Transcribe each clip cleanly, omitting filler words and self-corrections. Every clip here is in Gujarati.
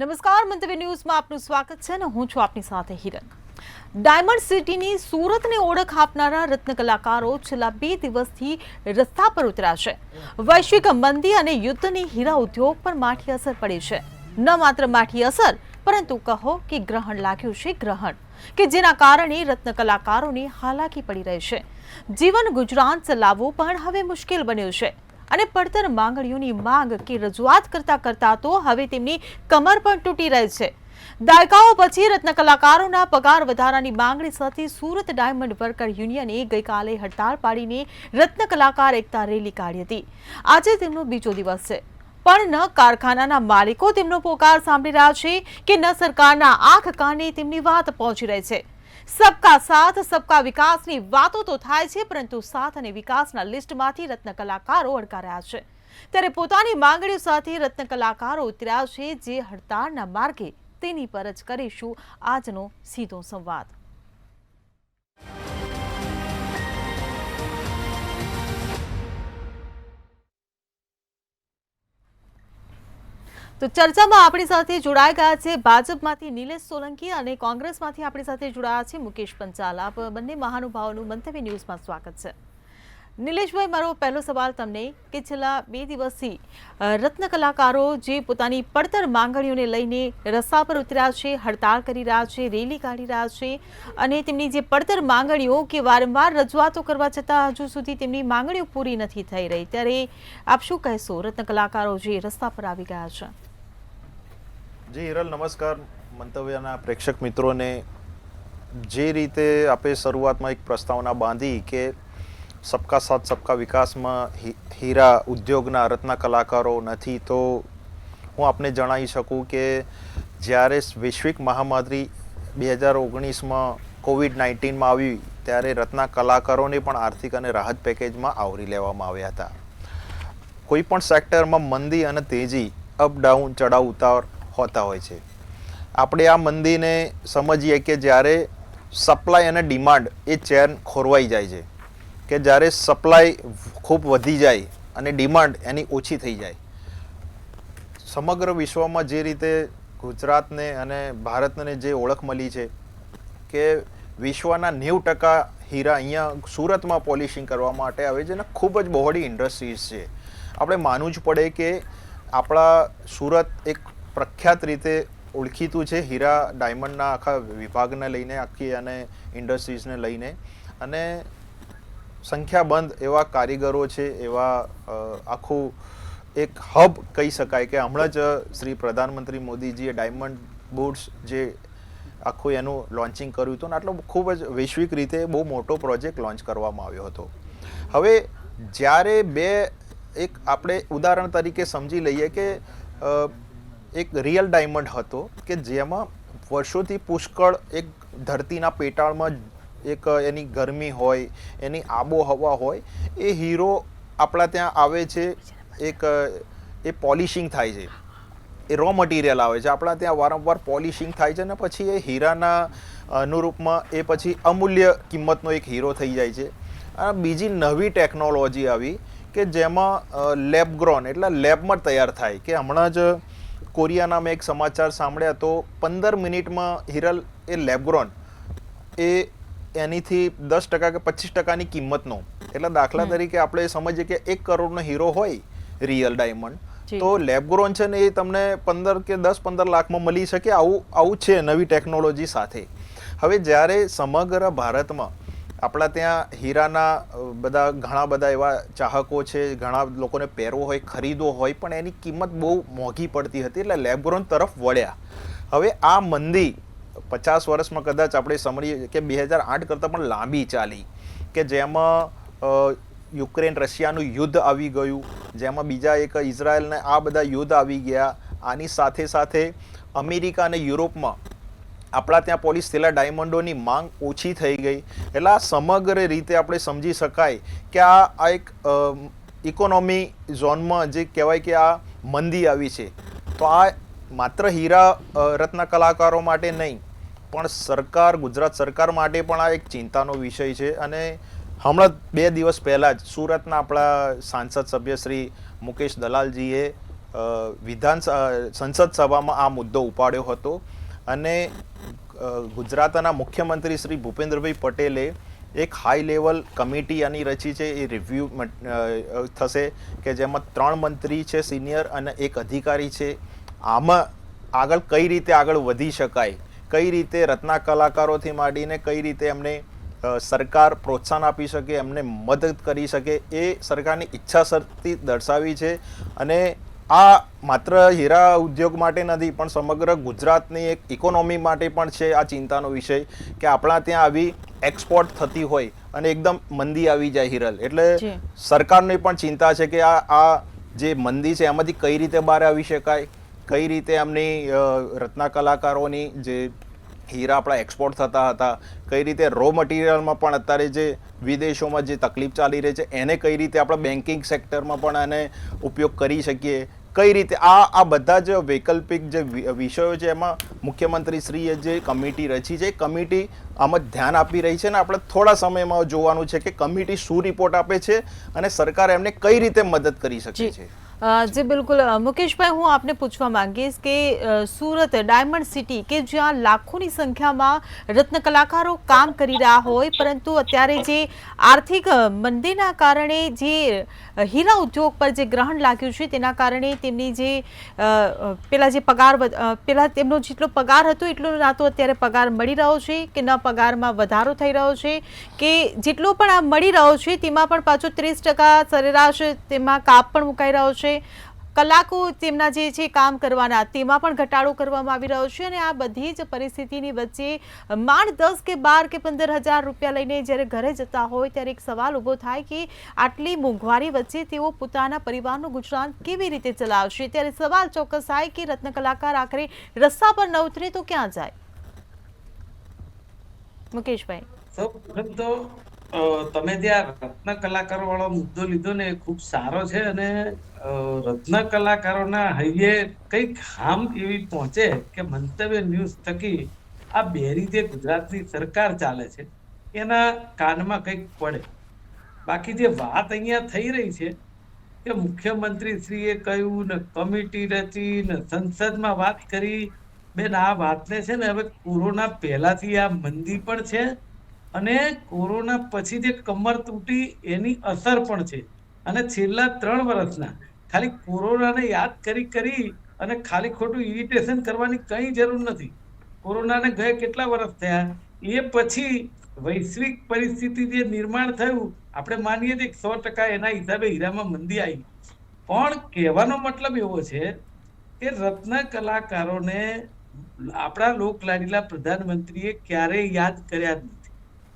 નમસ્કાર, મંતવ્ય ન્યૂઝમાં આપનું સ્વાગત છે અને હું છું આપની સાથે હિરન। ડાયમંડ સિટીની સુરતને ઓળખ આપનારા રત્ન કલાકારો છેલ્લા 2 દિવસથી રસ્તા પર ઉતર્યા છે। વૈશ્વિક મંદી અને યુદ્ધની હીરા ઉદ્યોગ પર માઠી અસર પડી છે। ન માત્ર માઠી અસર પરંતુ કહો કે ગ્રહણ લાગ્યું છે, ગ્રહણ કે જેના કારણે રત્ન કલાકારોને હાલાકી પડી રહી છે। જીવન ગુજરાન ચલાવવું પણ હવે મુશ્કેલ બન્યું છે અને પડતર માંગણીઓની માંગ કે રજૂઆત કરતા તો હવે તેમની કમર પણ તૂટી રહી છે। દાયકાઓ પછી રત્ન કલાકારોના પગાર વધારાની માંગણી સાથે સુરત ડાયમંડ વર્કર યુનિયને ગઈકાલે હડતાળ પાડીને રત્ન કલાકાર એકતા રેલી કાઢી હતી। આજે તેમનો બીજો દિવસ છે, પણ ન કારખાનાના માલિકો તેમનો પોકાર સાંભળી રહ્યા છે કે ન સરકારના આંખ કાને તેમની વાત પહોંચી રહી છે। सबका साथ सबका विकासની વાતો તો થાય છે, પરંતુ સાથ અને વિકાસના લિસ્ટમાંથી રત્ન કલાકારો અડકા રહ્યા છે। ત્યારે પોતાની માંગણીઓ સાથે રત્ન કલાકારો ઉતર્યા છે, જે હડતાળના માર્ગે તેની પર જ કરીશું આજનો સીધો સંવાદ। તો ચર્ચામાં આપણી સાથે જોડાઈ ગયા છે ભાજપમાંથી નિલેશ સોલંકી અને કોંગ્રેસમાંથી આપણી સાથે જોડાયા છે મુકેશ પંચાલ। આપ બંને મહાનુભાવોનું મંતવ્ય ન્યૂઝમાં સ્વાગત છે। નિલેશભાઈ, મારો પહેલો સવાલ તમને કે છેલ્લા 2 દિવસથી રત્ન કલાકારો જે પોતાની પડતર માંગણીઓને લઈને રસ્તા પર ઉતર્યા છે, હડતાળ કરી રહ્યા છે, રેલી કાઢી રહ્યા છે અને તેમની જે પડતર માંગણીઓ કે વારંવાર રજૂઆતો કરવા છતાં હજુ સુધી તેમની માંગણીઓ પૂરી નથી થઈ રહી, ત્યારે આપ શું કહેશો રત્ન કલાકારો જે રસ્તા પર આવી ગયા છે? જી હિરલ, નમસ્કાર મંતવ્યના પ્રેક્ષક મિત્રોને। જે રીતે આપણે શરૂઆતમાં એક પ્રસ્તાવના બાંધી કે સબકા સાથ સબકા વિકાસમાં હીરા ઉદ્યોગના રત્ન કલાકારો નથી, તો હું આપને જણાવી શકું કે જ્યારે વૈશ્વિક મહામારી 2019માં COVID-19માં આવી ત્યારે રત્ન કલાકારોને પણ આર્થિક અને રાહત પેકેજમાં આવરી લેવામાં આવ્યા હતા। કોઈ પણ સેક્ટરમાં મંદી અને તેજી, અપ ડાઉન, ચડાવ ઉતાર હોતા હોય છે। આપણે આ મંદીને સમજીએ કે જ્યારે સપ્લાય અને ડિમાન્ડ એ ચેન ખોરવાઈ જાય છે, કે જ્યારે સપ્લાય ખૂબ વધી જાય અને ડિમાન્ડ એની ઓછી થઈ જાય। સમગ્ર વિશ્વમાં જે રીતે ગુજરાતને અને ભારતને જે ઓળખ મળી છે કે વિશ્વના 90% હીરા અહીંયા સુરતમાં પોલિશિંગ કરવા માટે આવે છે અને ખૂબ જ બહોળી ઇન્ડસ્ટ્રીઝ છે। આપણે માનવું જ પડે કે આપણા સુરત એક પ્રખ્યાત રીતે ઓળખીતું છે હીરા ડાયમંડના આખા વિભાગને લઈને, આખી અને ઇન્ડસ્ટ્રીઝને લઈને, અને સંખ્યાબંધ એવા કારીગરો છે, એવા આખું એક હબ કહી શકાય કે હમણાં જ શ્રી પ્રધાનમંત્રી મોદીજીએ ડાયમંડ બુટ્સ જે આખું એનું લોન્ચિંગ કર્યું હતું, ને આટલો ખૂબ જ વૈશ્વિક રીતે બહુ મોટો પ્રોજેક્ટ લોન્ચ કરવામાં આવ્યો હતો। હવે જ્યારે એક આપણે ઉદાહરણ તરીકે સમજી લઈએ કે એક રિયલ ડાયમંડ હતો કે જેમાં વર્ષોથી પુષ્કળ એક ધરતીના પેટાળમાં એક એની ગરમી હોય, એની આબોહવા હોય, એ હીરો આપણા ત્યાં આવે છે, એ પોલિશિંગ થાય છે, એ રો મટીરિયલ આવે છે, આપણા ત્યાં વારંવાર પોલિશિંગ થાય છે ને પછી એ હીરાના અનુરૂપમાં એ પછી અમૂલ્ય કિંમતનો એક હીરો થઈ જાય છે। અને બીજી નવી ટેકનોલોજી આવી કે જેમાં લેબગ્રોન એટલે લેબમાં તૈયાર થાય, કે હમણાં જ કોરિયાના મેં એક સમાચાર સાંભળ્યા તો 15 મિનિટમાં હિરલ એ લેબગ્રોન એ એનીથી 10% કે 25%ની કિંમતનો, એટલે દાખલા તરીકે આપણે સમજીએ કે 1 કરોડનો હીરો હોય રિયલ ડાયમંડ, તો લેબગ્રોન છે ને એ તમને 15 કે 10-15 લાખમાં મળી શકે। આવું છે નવી ટેકનોલોજી સાથે। હવે જ્યારે સમગ્ર ભારતમાં આપણા ત્યાં હીરાના ઘણા બધા એવા ચાહકો છે, ઘણા લોકોને પહેરવો હોય, ખરીદવો હોય, પણ એની કિંમત બહુ મોંઘી પડતી હતી, એટલે લેબગ્રોન તરફ વળ્યા। હવે આ મંદી 50 વર્ષમાં કદાચ આપણે સમજીએ કે 2008 કરતાં પણ લાંબી ચાલી, કે જેમાં યુક્રેન રશિયાનું યુદ્ધ આવી ગયું, જેમાં બીજા એક ઇઝરાયલને આ બધા યુદ્ધ આવી ગયા। આની સાથે સાથે અમેરિકા અને યુરોપમાં આપણા ત્યાં પોલિશ થયેલા ડાયમંડોની માંગ ઓછી થઈ ગઈ। એટલે આ સમગ્ર રીતે આપણે સમજી શકાય કે આ એક ઇકોનોમી ઝોનમાં જે કહેવાય કે આ મંદી આવી છે। તો આ માત્ર હીરા રત્ન કલાકારો માટે નહીં, પણ સરકાર, ગુજરાત સરકાર માટે પણ આ એક ચિંતાનો વિષય છે। અને હમણાં 2 દિવસ પહેલાં જ સુરતના આપણા સાંસદ સભ્ય શ્રી મુકેશ દલાલજીએ સંસદ સભામાં આ મુદ્દો ઉપાડ્યો હતો અને ગુજરાતના મુખ્યમંત્રી શ્રી ભૂપેન્દ્રભાઈ પટેલે એક હાઈ લેવલ કમિટી આની રચી છે. એ રિવ્યૂ થશે કે જેમાં 3 મંત્રી છે સિનિયર અને એક અધિકારી છે. આમાં આગળ કઈ રીતે આગળ વધી શકાય, કઈ રીતે રત્ના કલાકારોથી માંડીને કઈ રીતે એમને સરકાર પ્રોત્સાહન આપી શકે, એમને મદદ કરી શકે, એ સરકારની ઈચ્છા શક્તિ દર્શાવી છે. અને આ માત્ર હીરા ઉદ્યોગ માટે નથી પણ સમગ્ર ગુજરાતની એક ઇકોનોમી માટે પણ છે આ ચિંતાનો વિષય કે આપણા ત્યાં આવી એક્સપોર્ટ થતી હોય અને એકદમ મંદી આવી જાય હિરલ, એટલે સરકારને પણ ચિંતા છે કે આ જે મંદી છે એમાંથી કઈ રીતે બહાર આવી શકાય, કઈ રીતે એમની રત્ના કલાકારોની જે હીરા આપણા એક્સપોર્ટ થતા હતા, કઈ રીતે રો મટીરિયલમાં પણ અત્યારે જે વિદેશોમાં જે તકલીફ ચાલી રહી છે એને કઈ રીતે આપણે બેન્કિંગ સેક્ટરમાં પણ એને ઉપયોગ કરી શકીએ, કઈ રીતે આ બધા જ વૈકલ્પિક જે વિષયો છે એમાં મુખ્યમંત્રી શ્રીએ જે કમિટી રચી છે એ કમિટી આમાં ધ્યાન આપી રહી છે. ને આપણે થોડા સમયમાં જોવાનું છે કે કમિટી શું રિપોર્ટ આપે છે અને સરકાર એમને કઈ રીતે મદદ કરી શકે છે. જી બિલકુલ મુકેશભાઈ, હું આપને પૂછવા માંગીશ કે સુરત ડાયમંડ સિટી કે જ્યાં લાખોની સંખ્યામાં રત્ન કલાકારો કામ કરી રહ્યા હોય, પરંતુ અત્યારે જે આર્થિક મંદીના કારણે જે હીરા ઉદ્યોગ પર જે ગ્રહણ લાગ્યું છે તેના કારણે તેમની જે પેલા તેમનો જેટલો પગાર હતો એટલો ના તો અત્યારે પગાર મળી રહ્યો છે કે ન પગારમાં વધારો થઈ રહ્યો છે, કે જેટલો પણ આ મળી રહ્યો છે તેમાં પણ પાછો 30% સરેરાશ તેમાં કાપ પણ મુકાઈ રહ્યો છે. કલાકો તેમના જે છે કામ કરવાના તેમાં પણ ઘટાડો કરવામાં આવી રહ્યો છે. અને આ બધી જ પરિસ્થિતિની વચ્ચે માંડ 10 કે 12 કે 15,000 રૂપિયા લઈને જ્યારે ઘરે જતા હોય ત્યારે એક સવાલ ઊભો થાય કે આટલી મોંઘવારી વચ્ચે તેઓ પોતાના પરિવારનું ગુજરાન કેવી રીતે ચલાવશે. ત્યારે સવાલ ચોક્કસ થાય કે રત્ન કલાકાર આખરે રસ્તા પર ન ઉતરે તો ક્યાં જાય? મુકેશભાઈ, સૌપ્રથમ તો તમે જે આ રત્ન કલાકારો વાળો મુદ્દો લીધો ને એ ખૂબ સારો છે. અને રત્ન કલાકારોના હૈયે કઈક હામ એવી પહોંચે કે મંતવ્ય ન્યૂઝ થકી આ બેરી જે ગુજરાતની સરકાર ચાલે છે એના કાનમાં કંઈક પડે. બાકી જે વાત અહીંયા થઈ રહી છે કે મુખ્યમંત્રી શ્રીએ કહ્યું ને કમિટી રચી ને સંસદમાં વાત કરી, બેન આ વાતને છે ને હવે કોરોના પહેલાથી આ મંદી પણ છે અને કોરોના પછી જે કમર તૂટી એની અસર પણ છે. અને છેલ્લા 3 વર્ષના ખાલી કોરોનાને યાદ કરી અને ખાલી ખોટું ઇરિટેશન કરવાની કઈ જરૂર નથી. કોરોનાને ગયા કેટલા વર્ષ થયા, એ પછી વૈશ્વિક પરિસ્થિતિ જે નિર્માણ થયું આપણે માનીએ છીએ 100% એના હિસાબે હીરામાં મંદી આવી. પણ કહેવાનો મતલબ એવો છે કે રત્ન કલાકારોને આપણા લોકલાડીલા પ્રધાનમંત્રીએ ક્યારેય યાદ કર્યા જ નથી.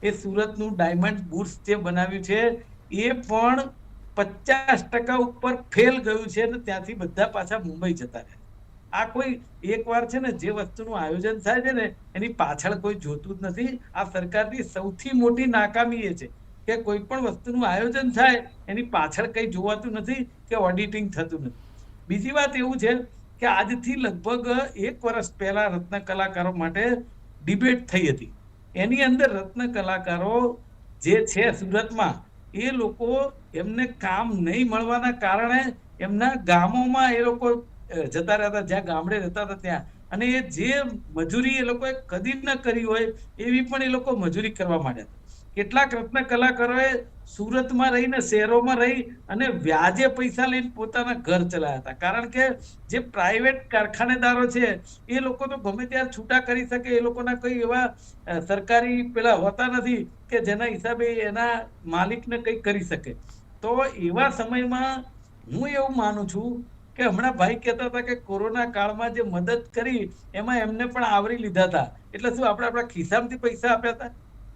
એ સુરતનું ડાયમંડ બુર્સ જે બનાવ્યું છે એ પણ 50% ઉપર ફેલ ગયું છે અને ત્યાંથી બધા પાછા મુંબઈ જતા રહે. આ કોઈ એકવાર છે ને જે વસ્તુનું આયોજન થાય છે ને એની પાછળ કોઈ જોતું જ નથી. આ સરકારની સૌથી મોટી નાકામી એ છે કે કોઈ પણ વસ્તુનું આયોજન થાય એની પાછળ કંઈ જોવાતું નથી કે ઓડિટિંગ થતું નથી. બીજી વાત એવું છે કે આજથી લગભગ 1 વર્ષ પહેલા રત્ન કલાકારો માટે ડિબેટ થઈ હતી. એની અંદર રત્ન કલાકારો જે છે સુરતમાં એ લોકો એમને કામ નહીં મળવાના કારણે એમના ગામોમાં એ લોકો જતા રહેતા, જ્યાં ગામડે રહેતા હતા ત્યાં, અને એ જે મજૂરી એ લોકોએ કદી ન કરી હોય એવી પણ એ લોકો મજૂરી કરવા માંડ્યા હતા. કેટલાક રત્ન કલાકારોએ સુરતમાં રહીને શહેરોમાં રહી અને વ્યાજે પૈસા લઈને પોતાના ઘર ચલાવ્યા હતા. કારણ કે જે પ્રાઇવેટ કારખાનેદારો છે એ લોકો તો ગમે ત્યારે છૂટા કરી શકે, એ લોકોના કોઈ એવા સરકારી પેલા હોતા નથી કે જેના હિસાબે એના માલિકને કંઈ કરી શકે. તો એવા સમયમાં હું એવું માનું છું કે હમણાં ભાઈ કહેતા હતા કે કોરોના કાળમાં જે મદદ કરી એમાં એમને પણ આવરી લીધા હતા. એટલે શું આપણે આપણા ખિસ્સામાંથી પૈસા આપ્યા હતા?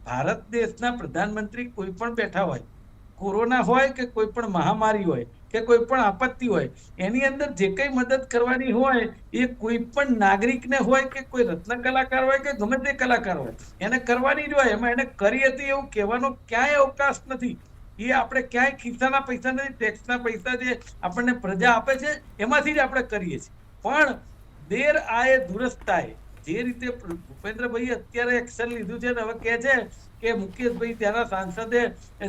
ભારત દેશના પ્રધાનમંત્રી કોઈ પણ બેઠા હોય, કોરોના હોય કે કોઈ પણ મહામારી હોય કે કોઈ પણ આપત્તિ હોય, એની અંદર જે કઈ મદદ કરવાની હોય એ કોઈ પણ નાગરિકને હોય કે કોઈ રત્ન કલાકાર હોય કે ગમે તે કલાકાર હોય એને કરવાની જ હોય. એમાં એને કરી હતી એવું કહેવાનો ક્યાંય અવકાશ નથી. એ આપણે ક્યાંય ખિસ્સાના પૈસા નથી, ટેક્સના પૈસા જે આપણને પ્રજા આપે છે એમાંથી જ આપણે કરીએ છીએ. પણ દેર આયે દુરસ્ત આયે, જે રીતે ભૂપેન્દ્રભાઈ અત્યારે એક્શન લીધું છે ને હવે કહે છે કે મુકેશભાઈ ત્યાંના સાંસદે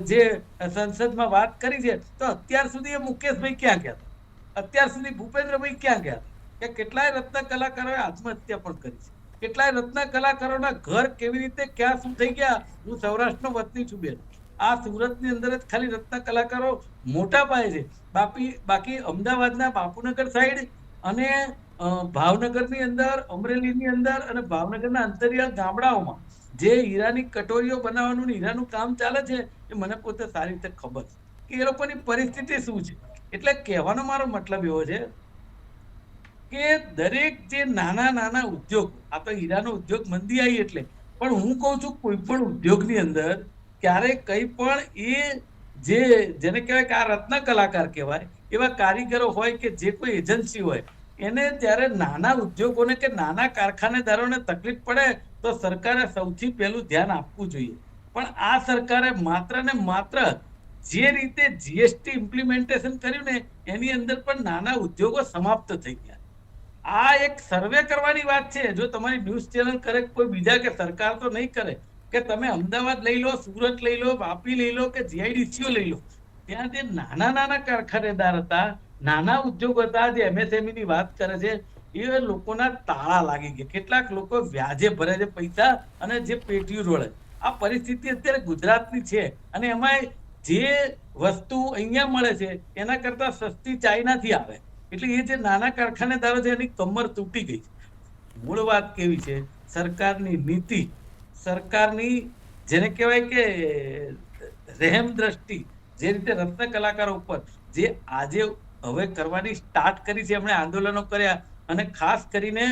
જે સંસદમાં વાત કરી છે, તો અત્યાર સુધી એ મુકેશભાઈ ક્યાં ગયા હતા? અત્યાર સુધી ભૂપેન્દ્રભાઈ ક્યાં ગયા કે કેટલાય રત્ન કલાકારોએ આત્મહત્યા પણ કરી છે, કેટલાય રત્ન કલાકારોના ઘર કેવી રીતે ક્યાં શું થઈ ગયા. હું સૌરાષ્ટ્રનો વતની છું બેન, આ સુરતની અંદર જ ખાલી રત્ન કલાકારો મોટા પાયે છે. બાકી અમદાવાદના બાપુનગર સાઈડ અને ભાવનગરની અંદર, અમરેલીની અંદર અને ભાવનગરના અંતરિયાળ ગામડાઓમાં જે હીરાની કટોરીઓ બનાવવાનું હીરાનું કામ ચાલે છે એ મને પોતે સારી રીતે ખબર છે કે એ લોકોની પરિસ્થિતિ શું છે. એટલે કહેવાનો મારો મતલબ એવો છે કે દરેક જે નાના નાના ઉદ્યોગ, આ તો હીરાનો ઉદ્યોગ મંદી આવી એટલે, પણ હું કહું છું કોઈ પણ ઉદ્યોગની અંદર ક્યારે કંઈ પણ જેને કહેવાય કે આ રત્ન કલાકાર કહેવાય એવા કારીગરો હોય કે જે કોઈ એજન્સી હોય એને જ્યારે નાના ઉદ્યોગોને કે નાના કારખાનેદારોને તકલીફ પડે તો સરકારે સૌથી પહેલું ધ્યાન આપવું જોઈએ. પણ આ સરકારે માત્ર ને માત્ર જે રીતે જીએસટી ઇમ્પ્લિમેન્ટેશન કર્યું ને એની અંદર પણ નાના ઉદ્યોગો સમાપ્ત થઈ ગયા. આ એક સર્વે કરવાની વાત છે. જો તમારી ન્યૂઝ ચેનલ કરે કોઈ બીજા કે સરકાર તો નહીં કરે કે તમે અમદાવાદ લઈ લો, સુરત લઈ લો, વાપી લઈ લો કે જીઆઈડીસીઓ લઈ લો, ત્યાં જે નાના નાના કારખાનેદાર હતા, નાના ઉદ્યોગ હતા, જે એમએસએમઈ ની વાત કરે છે, એ લોકોના તાળા લાગી ગયા. કેટલાક લોકો વ્યાજે ભરે છે પૈસા અને જે પેટીયું રોળે. આ પરિસ્થિતિ અત્યારે ગુજરાતની છે અને એમાં જે વસ્તુ અહીંયા મળે છે એના કરતા સસ્તી ચાઇનાથી આવે. એટલે એ જે નાના કારખાનેદારો છે એની કમર તૂટી ગઈ છે. મૂળ વાત કેવી છે? સરકારની નીતિ, સરકારની જેને કહેવાય કે રહેમ દ્રષ્ટિ, જે રીતે રત્ન કલાકારો ઉપર જે આજે હવે કરવાની સ્ટાર્ટ કરી છે, એમણે આંદોલનો કર્યા અને ખાસ કરીને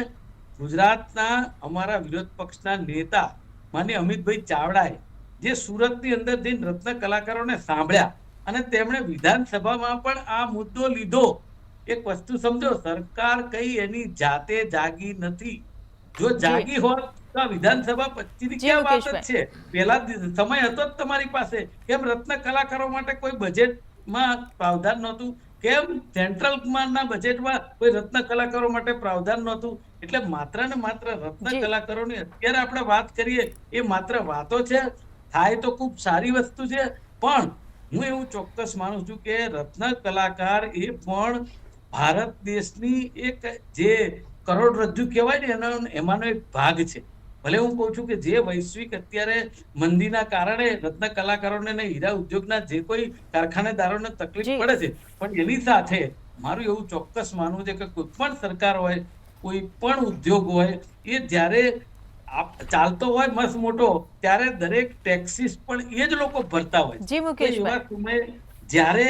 ગુજરાતના અમારા વિરોધ પક્ષના નેતા માનનીય અમિતભાઈ ચાવડાએ જે સુરતની અંદર જઈને રત્ન કલાકારોને સાંભળ્યા અને તેમણે વિધાનસભામાં પણ આ મુદ્દો લીધો. એક વસ્તુ સમજો, સરકાર કઈ એની જાતે જાગી નથી. જો જાગી હોત તો આ વિધાનસભા 25 ની ક્યાં વાત જ છે? પહેલા સમય હતો જ તમારી પાસે. કેમ રત્ન કલાકારો માટે કોઈ બજેટમાં પ્રાવધાન નહોતું? કેમ સેન્ટ્રલના બજેટમાં કોઈ રત્ન કલાકારો માટે પ્રાવધાન નહોતું? એટલે માત્ર ને માત્ર રત્ન કલાકારોની અત્યારે આપણે વાત કરીએ એ માત્ર વાતો છે. થાય તો ખૂબ સારી વસ્તુ છે, પણ હું એવું ચોક્કસ માનું છું કે રત્ન કલાકાર એ પણ ભારત દેશની એક જે કરોડરજ્જુ કહેવાય ને એમાંનો એક ભાગ છે. ભલે હું કહું છું કે જે વૈશ્વિક અત્યારે મંદીના કારણે રત્ન કલાકારોને ને હીરા ઉદ્યોગના જે કોઈ કારખાનેદારોને તકલીફ પડે છે, પણ એની સાથે મારું એવું ચોક્કસ માનવું છે કે કોઈ પણ સરકાર હોય, કોઈ પણ ઉદ્યોગ હોય, એ જ્યારે ચાલતો હોય મસ્ત મોટો, ત્યારે દરેક ટેક્સીસ પણ એ જ લોકો ભરતા હોય. એવા સમયે જ્યારે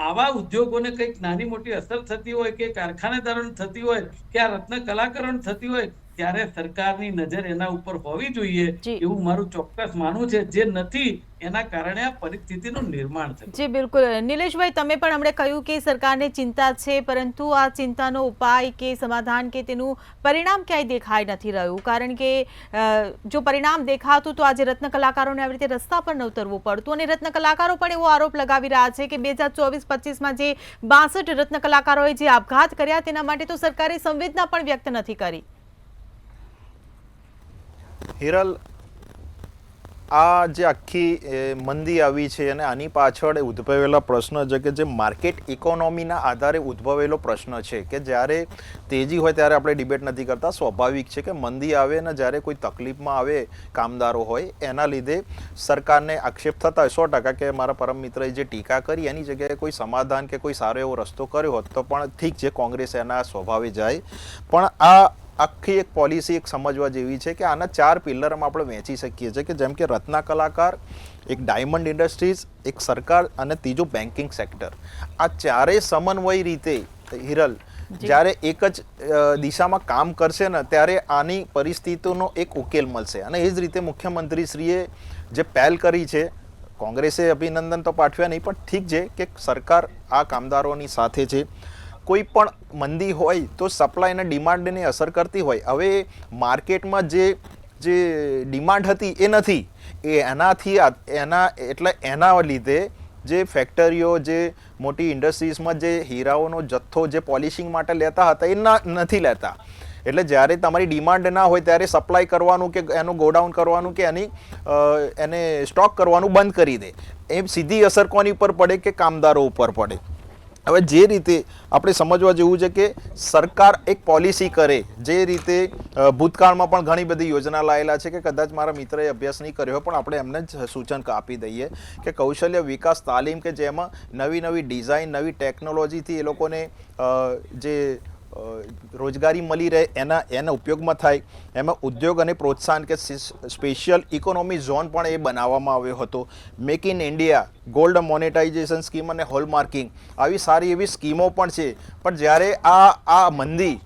આવા ઉદ્યોગોને કંઈક નાની મોટી અસર થતી હોય કે કારખાનેદારોને થતી હોય કે આ રત્ન કલાકારોને થતી હોય, ત્યારે સરકારની નજર એના ઉપર હોવી જોઈએ એવું મારું ચોક્કસ માનવું છે. જે નથી એના કારણે આ પરિસ્થિતિનું નિર્માણ થયું. જી બિલકુલ. નિલેશભાઈ, તમે પણ હમણાં કહ્યું કે સરકારને ચિંતા છે, પરંતુ આ ચિંતાનો ઉપાય કે સમાધાન કે તેનું પરિણામ ક્યાંય દેખાઈ નથી રહ્યું. કારણ કે જો પરિણામ દેખાતું તો આજે રત્ન કલાકારોને આવી રીતે રસ્તા પર ન ઉતરવું પડતું. અને રત્ન કલાકારો પણ એવો આરોપ લગાવી રહ્યા છે કે 2024-25માં જે 62 રત્ન કલાકારોએ જે આપઘાત કર્યા તેના માટે તો સરકારે સંવેદના પણ વ્યક્ત નથી કરી. હિરલ, આ જે આખી મંદી આવી છે અને આની પાછળ ઉદ્ભવેલા પ્રશ્ન છે કે જે માર્કેટ ઇકોનોમીના આધારે ઉદ્ભવેલો પ્રશ્ન છે કે જ્યારે તેજી હોય ત્યારે આપણે ડિબેટ નથી કરતા. સ્વાભાવિક છે કે મંદી આવે ને જ્યારે કોઈ તકલીફમાં આવે કામદારો હોય, એના લીધે સરકારને આક્ષેપ થતા હોય 100% કે મારા પરમ મિત્રએ જે ટીકા કરી એની જગ્યાએ કોઈ સમાધાન કે કોઈ સારો એવો રસ્તો કર્યો હોત તો પણ ઠીક છે, કોંગ્રેસ એના સ્વભાવે જાય. પણ આ આખી એક પોલિસી એક સમજવા જેવી છે કે આના 4 પિલરમાં આપણે વહેંચી શકીએ છીએ કે જેમ કે રત્ન કલાકાર, એક ડાયમંડ ઇન્ડસ્ટ્રીઝ, એક સરકાર અને ત્રીજું બેન્કિંગ સેક્ટર. આ ચારેય સમન્વય રીતે હિરલ જ્યારે એક જ દિશામાં કામ કરશે ને ત્યારે આની પરિસ્થિતિનો એક ઉકેલ મળશે. અને એ જ રીતે મુખ્યમંત્રીશ્રીએ જે પહેલ કરી છે, કોંગ્રેસે અભિનંદન તો પાઠવ્યા નહીં, પણ ઠીક છે કે સરકાર આ કામદારોની સાથે છે. કોઈ પણ મંદી હોય તો સપ્લાય અને ડિમાન્ડને અસર કરતી હોય. હવે માર્કેટમાં જે ડિમાન્ડ હતી એ નથી, એના લીધે જે ફેક્ટરીઓ, જે મોટી ઇન્ડસ્ટ્રીઝમાં જે હીરાઓનો જથ્થો જે પોલિશિંગ માટે લેતા હતા એ નથી લેતા. એટલે જ્યારે તમારી ડિમાન્ડ ના હોય ત્યારે સપ્લાય કરવાનું કે એનું ગોડાઉન કરવાનું કે એને સ્ટોક કરવાનું બંધ કરી દે. એ સીધી અસર કોની ઉપર પડે કે કામદારો ઉપર પડે. હવે જે રીતે આપણે સમજવા જેવું છે કે સરકાર એક પોલિસી કરે, જે રીતે ભૂતકાળમાં પણ ઘણી બધી યોજના લાયેલા છે કે કદાચ મારા મિત્રએ અભ્યાસ નહીં કર્યો હોય પણ આપણે એમને જ સૂચન આપી દઈએ કે કૌશલ્ય વિકાસ તાલીમ, કે જેમાં નવી નવી ડિઝાઇન, નવી ટેકનોલોજીથી એ લોકોને જે રોજગારી મળી રહે એના ઉપયોગમાં થાય. એમાં ઉદ્યોગ અને પ્રોત્સાહન કે સ્પેશિયલ ઇકોનોમી ઝોન પણ એ બનાવવામાં આવ્યો હતો. Make in India, gold monetisation scheme અને હોલમાર્કિંગ, આવી સારી એવી સ્કીમો પણ છે. પણ જ્યારે આ મંદી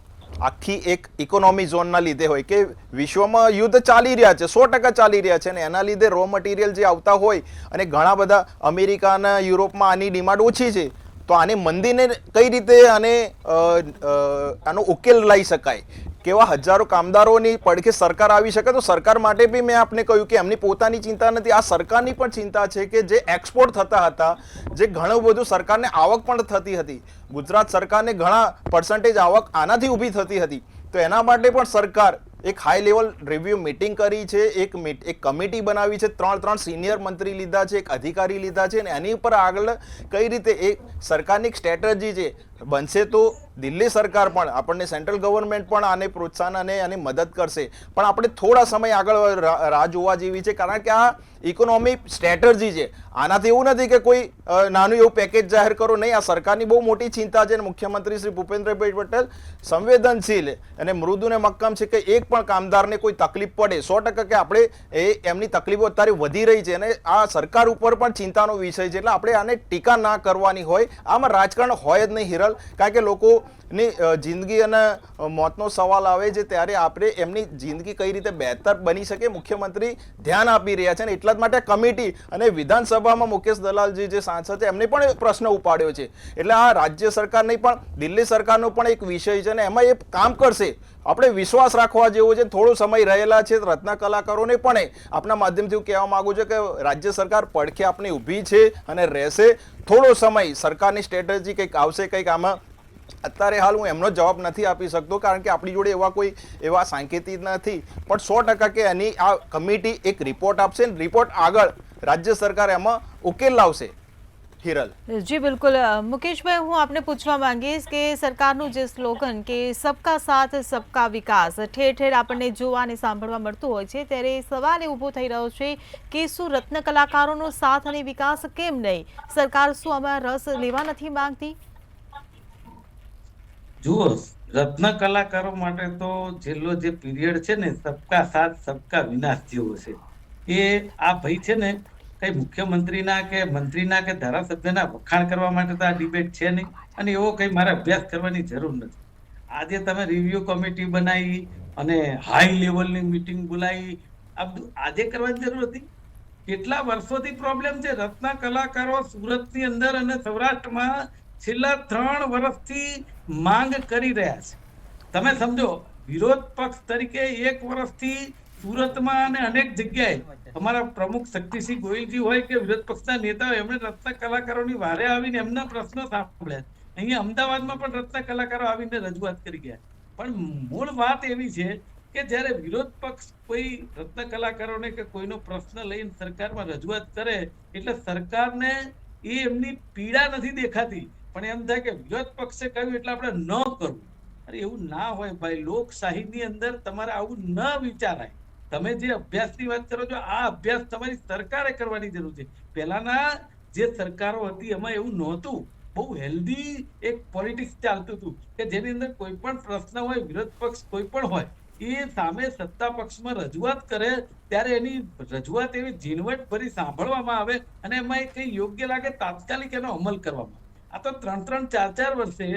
આખી એક ઇકોનોમી ઝોનના લીધે હોય કે વિશ્વમાં યુદ્ધ ચાલી રહ્યા છે, 100% ચાલી રહ્યા છે, અને એના લીધે રો મટીરિયલ જે આવતા હોય અને ઘણા બધા અમેરિકા અને યુરોપમાં આની ડિમાન્ડ ઓછી છે, તો આને મંદીને કઈ રીતે આનો ઉકેલ લાવી શકાય, કેવા હજારો કામદારોની પડખે સરકાર આવી શકે. તો સરકાર માટે બી મેં આપને કહ્યું કે એમની પોતાની ચિંતા નથી, આ સરકારની પણ ચિંતા છે કે જે એક્સપોર્ટ થતા હતા, જે ઘણું બધું સરકારને આવક પણ થતી હતી, ગુજરાત સરકારને ઘણા પર્સન્ટેજ આવક આનાથી ઊભી થતી હતી. તો એના માટે પણ સરકાર એક હાઈ લેવલ રિવ્યુ મીટિંગ કરી છે, એક કમિટી બનાવી છે, 3 સિનિયર મંત્રી લીધા છે, એક અધિકારી લીધા છે, અને એની ઉપર આગળ કઈ રીતે એક સરકારની સ્ટ્રેટેજી છે બનશે. તો દિલ્હી સરકાર પણ, આપણને સેન્ટ્રલ ગવર્મેન્ટ પણ આને પ્રોત્સાહન અને મદદ કરશે. પણ આપણે થોડા સમય આગળ રાહ જોવા જેવી છે, કારણ કે આ ઇકોનોમી સ્ટ્રેટેજી છે. આનાથી એવું નથી કે કોઈ નાનું એવું પેકેજ જાહેર કરો, નહીં. આ સરકારની બહુ મોટી ચિંતા છે. મુખ્યમંત્રી શ્રી ભૂપેન્દ્રભાઈ પટેલ સંવેદનશીલ અને મૃદુ ને મક્કમ છે કે એક પણ કામદારને કોઈ તકલીફ પડે, 100% કે આપણે એમની તકલીફો અત્યારે વધી રહી છે અને આ સરકાર ઉપર પણ ચિંતાનો વિષય છે. એટલે આપણે આને ટીકા ના કરવાની હોય. આમાં રાજકારણ હોય જ નહીં હિરલ, કારણ કે લોકોની જિંદગી અને મોતનો સવાલ આવે છે ત્યારે આપણે એમની જિંદગી કઈ રીતે બહેતર બની શકે મુખ્યમંત્રી ધ્યાન આપી રહ્યા છે. અને એટલા જ માટે કમિટી અને વિધાનસભામાં મુકેશ દલાલજી જે સાંસદ છે એમને પણ પ્રશ્ન ઉપાડ્યો છે. એટલે આ રાજ્ય સરકાર નહીં પણ દિલ્હી સરકારનો પણ એક વિષય છે અને એમાં એ કામ કરશે. આપણે વિશ્વાસ રાખવા જેવો છે. થોડો સમય રહેલા છે રત્ન કલાકારોને પણ આપના માધ્યમથી કહેવા માંગુ છું કે રાજ્ય સરકાર પડખે આપણી ઊભી છે અને રહેશે. થોડો સમય સરકારની સ્ટ્રેટેજી કંઈક આવશે, કંઈક આમાં અત્યારે હાલ હું એમનો જવાબ નથી આપી શકતો, કારણ કે આપણી જોડે એવા સાંકેતિક નથી. પણ 100% કે એની આ કમિટી એક રિપોર્ટ આપશે અને રિપોર્ટ આગળ રાજ્ય સરકાર એમાં ઉકેલ લાવશે. હિરલ જી બિલકુલ. મુકેશભાઈ, હું આપને પૂછવા માંગીશ કે સરકારનું જે સ્લોગન કે સબકા સાથ સબકા વિકાસ ઠેર ઠેર આપણને જોવા અને સાંભળવા મળતું હોય છે, ત્યારે સવાલ એ ઊભો થઈ રહ્યો છે કે શું રત્ન કલાકારોનો સાથ અને વિકાસ કેમ નહીં? સરકાર શું આમાં રસ લેવા નથી માંગતી? જુઓ, રત્ન કલાકારો માટે તો છેલ્લો જે પીરિયડ છે ને, સબકા સાથ સબકા વિનાશ જેવો છે. એ આ ભાઈ છે ને કઈ મુખ્યમંત્રીના કે મંત્રીના કે ધારાસભ્યના વખાણ કરવા માટે તો આ ડિબેટ છે નહીં, અને એવો કઈ મારે અભ્યાસ કરવાની જરૂર નથી. આજે તમે રિવ્યુ કમિટી બનાવી અને હાઈ લેવલની મીટિંગ બોલાવી, આ બધું આજે કરવાની જરૂર હતી? કેટલા વર્ષોથી પ્રોબ્લેમ છે. રત્ન કલાકારો સુરતની અંદર અને સૌરાષ્ટ્રમાં છેલ્લા 3 વર્ષથી માંગ કરી રહ્યા છે. તમે સમજો, વિરોધ પક્ષ તરીકે 1 વર્ષથી સુરતમાં અને અનેક જગ્યાએ અમારા પ્રમુખ શક્તિસિંહ ગોહિલજી હોય કે વિરોધ પક્ષના નેતાઓ, એમણે રત્ન કલાકારોની વારે આવીને એમના પ્રશ્નો સાંભળ્યા. અહીંયા અમદાવાદમાં પણ રત્ન કલાકારો આવીને રજૂઆત કરી ગયા. પણ મૂળ વાત એવી છે કે જ્યારે વિરોધ પક્ષ કોઈ રત્ન કલાકારોને કે કોઈનો પ્રશ્ન લઈને સરકારમાં રજૂઆત કરે એટલે સરકારને એ એમની પીડા નથી દેખાતી, પણ એમ થાય કે વિરોધ પક્ષે કહ્યું એટલે આપણે ન કરવું. અરે એવું ના હોય ભાઈ. લોકશાહીની અંદર તમારે આવું ન વિચારાય. તમે જે અભ્યાસની વાત કરો છો, આ અભ્યાસ તમારી સરકારે કરવાની જરૂર છે. પહેલાના જે સરકારો હતી એમાં એવું નહોતું. બહુ હેલ્ધી એક પોલિટિક્સ ચાલતું હતું કે જેની અંદર કોઈ પણ પ્રશ્ન હોય, વિરોધ પક્ષ કોઈ પણ હોય, એ સામે સત્તા પક્ષમાં રજૂઆત કરે ત્યારે એની રજૂઆત એવી ઝીણવટ ભરી સાંભળવામાં આવે અને એમાં એ કઈ યોગ્ય લાગે તાત્કાલિક એનો અમલ કરવામાં. આ તો 3-3, 4-4 વર્ષે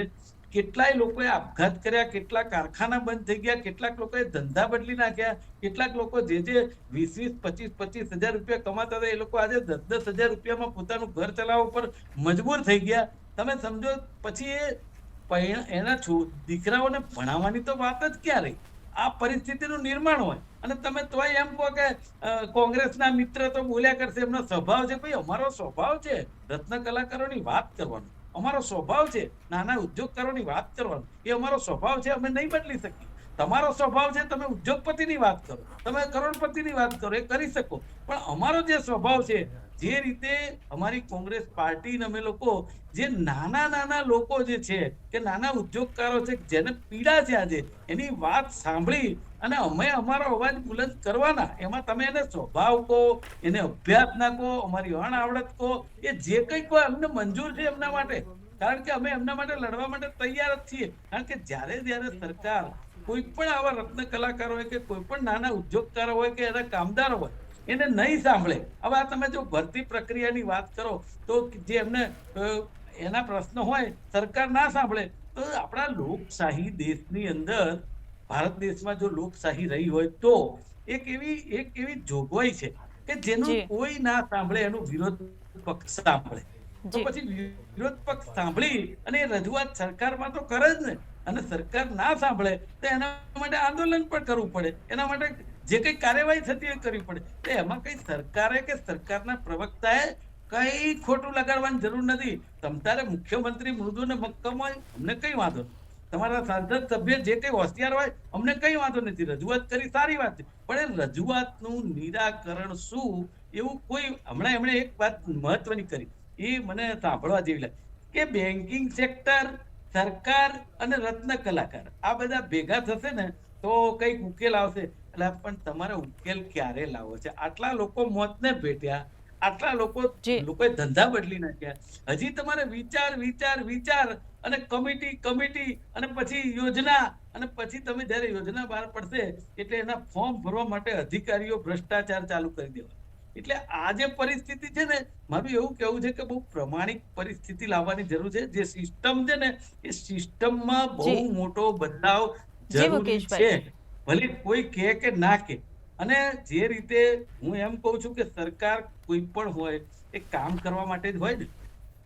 કેટલાય લોકોએ આપઘાત કર્યા, કેટલાક કારખાના બંધ થઈ ગયા, કેટલાક લોકોએ ધંધા બદલી નાખ્યા, કેટલાક લોકો જે 20-20, 25-25 હજાર રૂપિયા કમાતા હતા એ લોકો આજે 10-10 હજાર રૂપિયામાં પોતાનું ઘર ચલાવવા ઉપર મજબૂર થઈ ગયા. તમે સમજો, પછી એના દીકરાઓને ભણાવવાની તો વાત જ ક્યાં રહી? આ પરિસ્થિતિનું નિર્માણ હોય અને તમે તોય એમ કહો કે કોંગ્રેસના મિત્ર તો બોલ્યા કરશે, એમનો સ્વભાવ છે. ભાઈ, અમારો સ્વભાવ છે રત્ન કલાકારોની વાત કરવાનો, અમારો સ્વભાવ છે નાના ઉદ્યોગકારોની વાત કરવાનો, એ અમારો સ્વભાવ છે. અમે નહીં બદલી શકીએ. તમારો સ્વભાવ છે તમે ઉદ્યોગપતિની વાત કરો, તમે કરોડપતિની વાત કરો, એ કરી શકો. પણ અમારો જે સ્વભાવ છે, જે રીતે અમારી કોંગ્રેસ પાર્ટીને અમે લોકો જે નાના લોકો જે છે કે નાના ઉદ્યોગકારો છે જેને પીડા છે આજે એની વાત સાંભળી અને અમે અમારો અવાજ બુલંદ કરવાના. એમાં તમે એને સ્વભાવ કહો, એને અભ્યાસ ના કહો, અમારી અણઆવડત કહો, એ જે કંઈ કહો અમને મંજૂર છે એમના માટે. કારણ કે અમે એમના માટે લડવા માટે તૈયાર જ છીએ. કારણ કે જ્યારે સરકાર કોઈ પણ આવા રત્ન કલાકારો હોય કે કોઈ પણ નાના ઉદ્યોગકારો હોય કે એના કામદારો હોય એને નહીં સાંભળે. હવે આ તમે જો ભરતી પ્રક્રિયાની વાત કરો તો જે એમને એના પ્રશ્નો હોય સરકાર ના સાંભળે તો આપણા લોકશાહી દેશની અંદર ભારત દેશમાં જો લોકશાહી રહી હોય તો એક એવી જોગવાઈ છે કે જેનું કોઈ ના સાંભળે એનું વિરોધ પક્ષ સાંભળે. તો પછી વિરોધ પક્ષ સાંભળી અને રજૂઆત સરકારમાં તો કરે જ ને. અને સરકાર ના સાંભળે તો એના માટે આંદોલન પણ કરવું પડે, એના માટે જે કઈ કાર્યવાહી થતી હોય કરવી પડે. તો એમાં કઈ સરકારે કે સરકારના પ્રવક્તાએ કઈ ખોટું લગાડવાની જરૂર નથી. તમારે મુખ્યમંત્રી મૃદુ ને મક્કમ હોય અમને કઈ વાંધો, તમારા સાંસદ સભ્ય જે કઈ હોશિયાર હોય અમને કઈ વાંધો નથી, રજૂઆત કરી સારી વાત છે. પણ એ રજૂઆતનું નિરાકરણ શું એવું કોઈ હમણાં એમણે એક વાત મહત્વની કરી એ મને સાંભળવા જેવી લાગે કે બેન્કિંગ સેક્ટર, સરકાર અને રત્ન કલાકાર આ બધા ભેગા થશે ને તો કઈક ઉકેલ આવશે. એટલે પણ તમારે ઉકેલ ક્યારે લાવવો છે? આટલા લોકો મોતને ભેટ્યા, આટલા લોકોએ ધંધા બદલી નાખ્યા, હજી તમારે વિચાર અને કમિટી અને પછી યોજના અને પછી તમે જયારે યોજના બહાર પડશે એટલે એના ફોર્મ ભરવા માટે અધિકારીઓ ભ્રષ્ટાચાર ચાલુ કરી દેવા. એટલે આ જે પરિસ્થિતિ છે ને મારું એવું કેવું છે કે બહુ પ્રમાણિક પરિસ્થિતિ લાવવાની જરૂર છે. જે સિસ્ટમ છે ને એ સિસ્ટમમાં બહુ મોટો બદલાવ જરૂરી છે, ભલે કોઈ કહે કે ના કહે. અને જે રીતે હું એમ કહું છું કે સરકાર કોઈ પણ હોય એ કામ કરવા માટે જ હોય ને.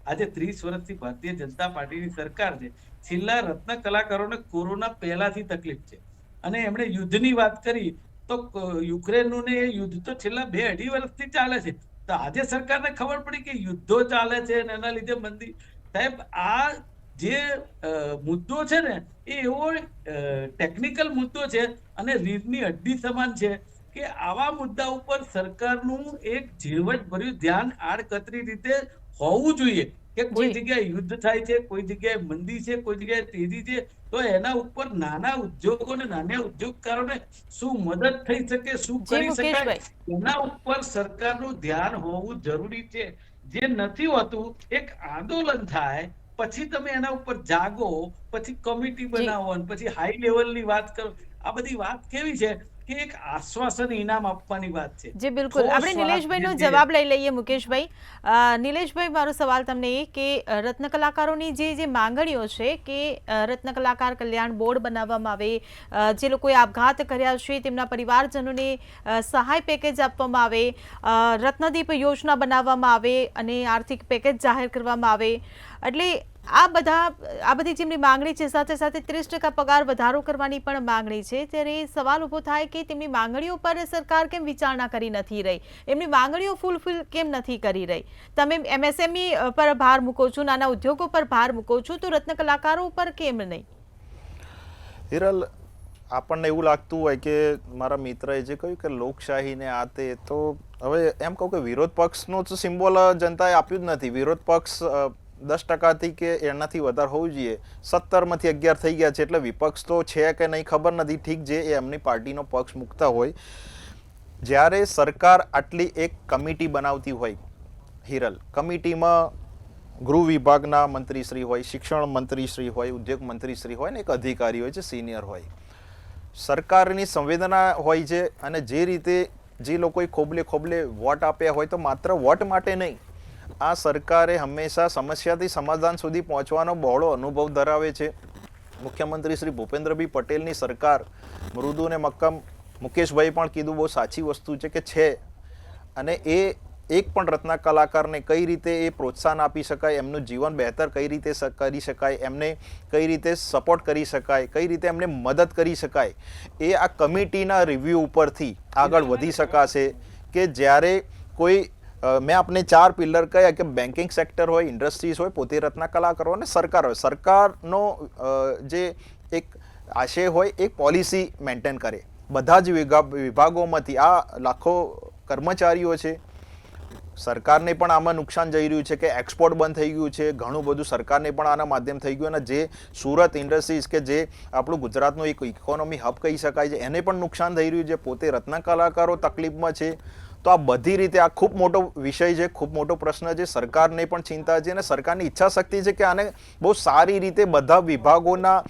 આજે 30 વર્ષથી ભારતીય જનતા પાર્ટીની સરકાર છે. છેલ્લા રત્ન કલાકારોને કોરોના પહેલાથી તકલીફ છે અને એમણે યુદ્ધની વાત કરી તો યુક્રેનનું ને યુદ્ધ તો છેલ્લા 2-2.5 વર્ષથી ચાલે છે. તો આજે સરકારને ખબર પડી કે યુદ્ધો ચાલે છે અને એના લીધે મંદી. સાહેબ આ જે મુદ્દો છે ને એ એવો ટેકનિકલ મુદ્દો છે અને રીઢની હડ્ડી સમાન છે કે આવા મુદ્દા ઉપર સરકારનું એક ઝીણવટભર્યું ધ્યાન આડકતરી રીતે હોવું જોઈએ કે કોઈ જગ્યાએ યુદ્ધ થાય છે, કોઈ જગ્યાએ મંદી છે, કોઈ જગ્યાએ તેજી છે, તો એના ઉપર નાના ઉદ્યોગો ને નાના ઉદ્યોગકારોને શું મદદ થઈ શકે, શું કરી શકાય, એના ઉપર સરકારનું ધ્યાન હોવું જરૂરી છે. જે નથી હોતું એક આંદોલન થાય પછી તમે એના ઉપર જાગો, પછી કમિટી બનાવો, પછી હાઈ લેવલની વાત કરો. આ બધી વાત કેવી છે કે એક આશ્વાસન ઇનામ આપવાની વાત છે. જી બિલકુલ. આપણે નિલેશભાઈનો જવાબ લઈ લઈએ. મુકેશભાઈ, નિલેશભાઈ મારો સવાલ તમને એ કે રત્ન કલાકારોની જે માંગણીઓ છે કે રત્ન કલાકાર કલ્યાણ બોર્ડ બનાવવામાં આવે, જે લોકોએ આપઘાત કર્યા છે તેમના પરિવારજનોને સહાય પેકેજ આપવામાં આવે, રત્નદીપ યોજના બનાવવામાં આવે અને આર્થિક પેકેજ જાહેર કરવામાં આવે, એટલે આ બધી જેમની માંગણી છે સાથે સાથે 30% પગાર વધારો કરવાની પણ માંગણી છે. ત્યારે સવાલ ઉભો થાય કે તેમની માંગણીઓ પર સરકાર કેમ વિચારણા કરી નથી રહી, એમની માંગણીઓ ફૂલફિલ કેમ નથી કરી રહી? તમે MSME પર ભાર મૂકો છો, નાના ઉદ્યોગો પર ભાર મૂકો છો, તો રત્ન કલાકારો ઉપર કેમ નહીં? હિરલ, આપણને એવું લાગતું હોય કે મારા મિત્રએ જે કહ્યું કે લોકશાહીને આ તે, તો હવે એમ કહું કે વિરોધ પક્ષનો તો સિમ્બોલ જનતાએ આપ્યું જ નથી. વિરોધ પક્ષ 10% કે એનાથી વધારે હોવું જોઈએ. 17માંથી 11 થઈ ગયા છે એટલે વિપક્ષ તો છે કે નહીં ખબર નથી. ઠીક છે, એ એમની પાર્ટીનો પક્ષ મૂકતા હોય. જ્યારે સરકાર આટલી એક કમિટી બનાવતી હોય હિરલ, કમિટીમાં ગૃહ વિભાગના મંત્રીશ્રી હોય, શિક્ષણ મંત્રીશ્રી હોય, ઉદ્યોગ મંત્રીશ્રી હોય ને એક અધિકારી હોય છે સિનિયર હોય. સરકારની સંવેદના હોય છે અને જે રીતે જે લોકોએ ખોબલે વોટ આપ્યા હોય તો માત્ર વોટ માટે નહીં, આ સરકારે હંમેશા સમસ્યાથી સમાધાન સુધી પહોંચવાનો બહોળો અનુભવ ધરાવે છે. મુખ્યમંત્રી શ્રી ભૂપેન્દ્રભાઈ પટેલની સરકાર મૃદુ અને મક્કમ, મુકેશભાઈ પણ કીધું બહુ સાચી વસ્તુ છે કે છે. અને એ એક પણ રત્ન કલાકારને કઈ રીતે એ પ્રોત્સાહન આપી શકાય, એમનું જીવન બહેતર કઈ રીતે કરી શકાય, એમને કઈ રીતે સપોર્ટ કરી શકાય, કઈ રીતે એમને મદદ કરી શકાય, એ આ કમિટીના રિવ્યૂ ઉપરથી આગળ વધી શકાશે. કે જ્યારે કોઈ મેં આપને 4 પિલર કહ્યા કે બેન્કિંગ સેક્ટર હોય, ઇન્ડસ્ટ્રીઝ હોય, પોતે રત્ન કલાકાર હોય અને સરકાર હોય. સરકારનો જે એક આશય હોય એક પોલિસી મેન્ટેન કરે. બધા જ વિભાગોમાંથી આ લાખો કર્મચારીઓ છે, સરકારને પણ આમાં નુકસાન જઈ રહ્યું છે કે એક્સપોર્ટ બંધ થઈ ગયું છે, ઘણું બધું સરકારને પણ આના માધ્યમ થઈ ગયું, અને જે સુરત ઇન્ડસ્ટ્રીઝ કે જે આપણું ગુજરાતનું એક ઇકોનોમી હબ કહી શકાય છે એને પણ નુકસાન થઈ રહ્યું છે, પોતે રત્ન કલાકારો તકલીફમાં છે. તો આ બધી રીતે આ ખૂબ મોટો વિષય છે, ખૂબ મોટો પ્રશ્ન છે. સરકારને પણ ચિંતા છે અને સરકારની ઈચ્છા શક્તિ છે કે આને બહુ સારી રીતે બધા વિભાગોના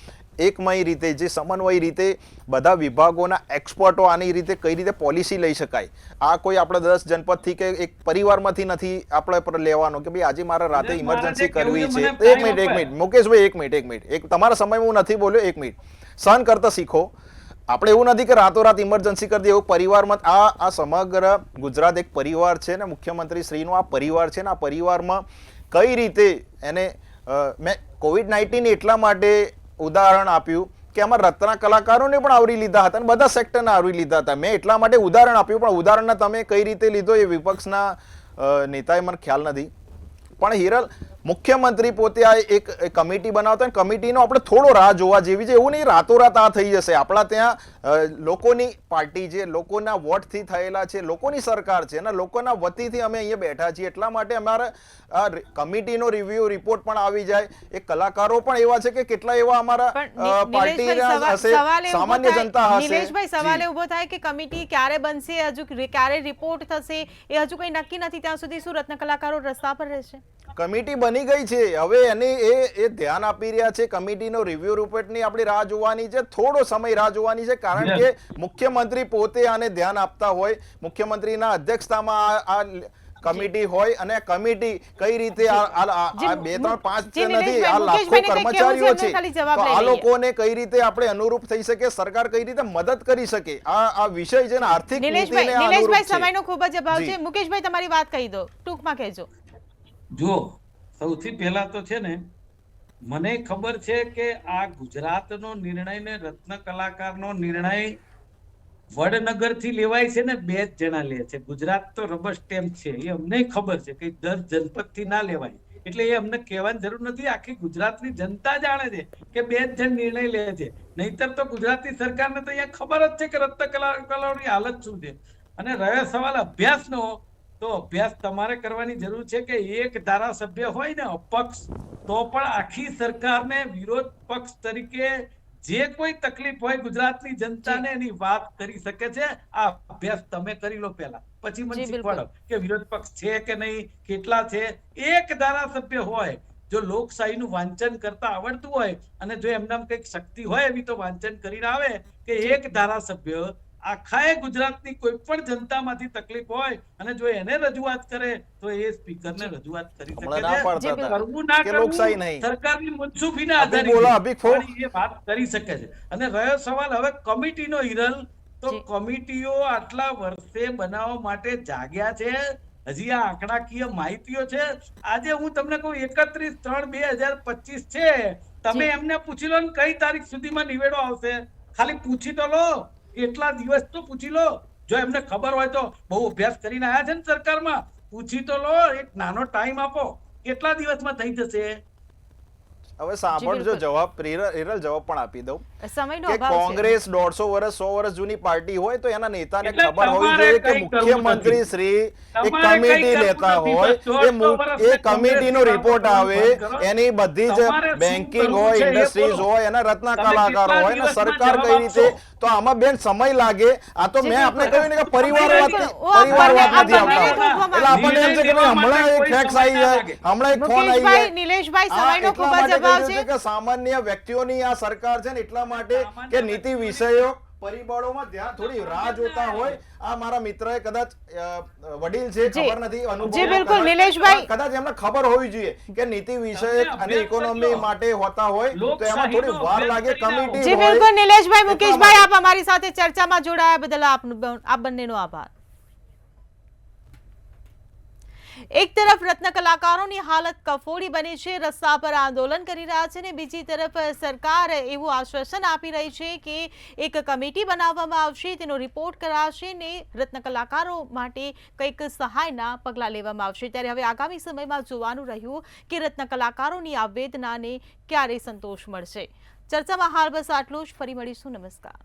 એકમય રીતે, જે સમન્વય રીતે બધા વિભાગોના એક્સપર્ટો આની રીતે કઈ રીતે પોલિસી લઈ શકાય. આ કોઈ આપણે 10 જનપદથી કે એક પરિવારમાંથી નથી આપણે પર લેવાનો કે ભાઈ આજે મારે રાતે ઇમરજન્સી કરવી છે. એક મિનિટ મુકેશભાઈ, એક મિનિટ તમારા સમયમાં હું નથી બોલ્યો, એક મિનિટ સહન કરતા શીખો. આપણે એવું નથી કે રાતોરાત ઇમરજન્સી કરી દે એવું. પરિવારમાં આ સમગ્ર ગુજરાત એક પરિવાર છે ને મુખ્યમંત્રી શ્રીનો આ પરિવાર છે ને આ પરિવારમાં કઈ રીતે એને મેં COVID-19 એટલા માટે ઉદાહરણ આપ્યું કે આમાં રત્ન કલાકારોને પણ આવરી લીધા હતા અને બધા સેક્ટરને આવરી લીધા હતા. મેં એટલા માટે ઉદાહરણ આપ્યું, પણ ઉદાહરણને તમે કઈ રીતે લીધો એ વિપક્ષના નેતાએ મને ખ્યાલ નથી. પણ હિરલ, મુખ્યમંત્રી પોતે આ એક કમિટી બનાવતા, કમિટીનો આપણે થોડો રાહ જોવા જેવી છે. એવું નહીં રાતોરાત આ થઈ જશે. આપણા ત્યાં લોકોની પાર્ટી છે, લોકોના વોટથી થયેલા છે, લોકોની સરકાર છે અને લોકોના વતીથી અમે અહીંયા બેઠા છીએ. એટલા માટે અમારા આ કમિટીનો રિવ્યુ રિપોર્ટ પણ આવી જાય. એ કલાકારો પણ એવા છે કે કેટલા એવા અમારા પાર્ટીના હશે, સામાન્ય જનતા હશે. નિલેશભાઈ, સવાલ એ ઉભો થાય કે કમિટી ક્યારે બનશે, હજુ ક્યારે રિપોર્ટ થશે એ હજુ કંઈ નક્કી નથી. ત્યાં સુધી શું રત્ન કલાકારો રસ્તા પર રહેશે? કમિટી બની ગઈ છે, હવે એની એ ધ્યાન આપી રહ્યા છે. કમિટીનો રિવ્યુ રિપોર્ટની આપણે રાહ જોવાની છે, થોડો સમય રાહ જોવાની છે, કારણ કે મુખ્યમંત્રી પોતે આને ધ્યાન આપતા હોય, મુખ્યમંત્રીના અધ્યક્ષતામાં આ કમિટી હોય અને કમિટી કઈ રીતે આ 2, 3, 5 નથી, આ લાખો કર્મચારીઓ છે, તો આ લોકોને કઈ રીતે આપણે અનુરૂપ થઈ શકે, સરકાર કઈ રીતે મદદ કરી શકે, આ વિષય છે ને આર્થિક નીતિને અનુરૂપ છે. નિલેશભાઈ, સમયનો ખૂબ જ અભાવ છે. મુકેશભાઈ, તમારી વાત કહી દો, ટૂંકમાં કહેજો. જો સૌથી પહેલા તો છે ને, મને ખબર છે કે આ ગુજરાતનો નિર્ણય ને રત્ન કલાકારનો નિર્ણય વડનગરથી લેવાય છે ને 2 જ જણા લે છે. ગુજરાત તો રબર સ્ટેમ્પ છે, એ અમને ખબર છે કે 10 જનપદથી ના લેવાય. એટલે એ અમને કહેવાની જરૂર નથી, આખી ગુજરાતની જનતા જાણે છે કે 2 જ જણ નિર્ણય લે છે. નહીતર તો ગુજરાતની સરકારને તો અહીંયા ખબર જ છે કે રત્ન કલાકારોની હાલત શું છે. અને રહ્યો સવાલ અભ્યાસનો, તો અભ્યાસ તમારે કરવાની જરૂર છે કે એક ધારાસભ્ય હોય ને અપક્ષ, તો પણ આખી સરકારને વિરોધ પક્ષ તરીકે જે કોઈ તકલીફ હોય ગુજરાતની જનતાને એની વાત કરી શકે છે. આ અભ્યાસ તમે કરી લો પહેલા, પછી મને શીખવાડો કે વિરોધ પક્ષ છે કે નહીં, કેટલા છે. એક ધારાસભ્ય હોય, જો લોકશાહીનું વાંચન કરતા આવડતું હોય અને જો એમનામાં કંઈક શક્તિ હોય એવી, તો વાંચન કરીને આવે કે એક ધારાસભ્ય આખા ગુજરાતની કોઈ પણ જનતામાંથી તકલીફ હોય અને જો એને રજૂઆત કરે તો એ સ્પીકરને રજૂઆત કરી શકે છે. કરવું ના કરવું સરકારની મનસુખીના આધારે એ વાત કરી શકે છે. અને રહ્યો સવાલ હવે કમિટીનો, હિરલ, તો કમિટીઓ આટલા વર્ષે બનાવવા માટે જાગ્યા છે. હજી આ આંકડાકીય માહિતીઓ છે. આજે હું તમને કહું 31/3/2025 છે. તમે એમને પૂછી લો ને કઈ તારીખ સુધીમાં નિવેડો આવશે. ખાલી પૂછી તો લો, એટલા દિવસ તો પૂછી લો. જો એમને ખબર હોય તો, બહુ અભ્યાસ કરીને આયા છે ને સરકારમાં, પૂછી તો લો, એક નાનો ટાઈમ આપો, કેટલા દિવસમાં થઈ જશે? હવે સાંભળજો જવાબ, હિરલ જવાબ પણ આપી દઉં સમયનો કે અભાવ છે. કોંગ્રેસ 150 વર્ષ 100 વર્ષ જૂની પાર્ટી હોય તો એના નેતાને ખબર હોવી જોઈએ કે મુખ્યમંત્રી શ્રી એક કમિટી લેતા હોય, એ કમિટીનો રિપોર્ટ આવે, એની બધી જ બેન્કિંગ હોય, ઇન્ડસ્ટ્રીઝ હોય, એના રત્ન કલાકારો હોય ને સરકાર કઈ રીતે, તો આમાં બેન સમય લાગે. આ તો મેં આપને કહ્યું ને કે પરિવારવાદ નથી આવતા, એટલે આપણને એમ છે કે હમણાં એક ફેક્સ આવી જાય, હમણાં એક ફોન આવી જાય. નિલેશભાઈ, સમયનો ખૂબ જ અભાવ છે કે સામાન્ય વ્યક્તિઓની આ સરકાર છે ને, એટલા માટે કે નીતિ વિષયો પરિબળોમાં ધ્યાન થોડી રાહ જોતા હોય. આ મારા મિત્રએ કદાચ વડીલ છે, ખબર નથી, અનુભવ જી બિલકુલ નિલેશભાઈ, કદાચ એમને ખબર હોવી જોઈએ કે નીતિ વિષયક અને ઇકોનોમી માટે હોતા હોય તો એમાં થોડી વાર લાગે. કમિટી જી બિલકુલ નિલેશભાઈ, મુકેશભાઈ, આપ અમારી સાથે ચર્ચામાં જોડાયા બદલ આપ બંનેનો આભાર. એક તરફ રત્ન કલાકારોની હાલત કફોડી બની છે, રસ્તા પર આંદોલન કરી રહ્યા છે, ને બીજી તરફ સરકાર એવું આશ્વાસન આપી રહી છે કે એક કમિટી બનાવવામાં આવશે, તેનો રિપોર્ટ કરાશે ને રત્ન કલાકારો માટે કંઈક સહાયના પગલાં લેવામાં આવશે. ત્યારે હવે આગામી સમયમાં જોવાનું રહ્યું કે રત્ન કલાકારોની આ વેદનાને ક્યારે સંતોષ મળશે. ચર્ચામાં હાલ બસ આટલું જ. ફરી મળીશું. નમસ્કાર.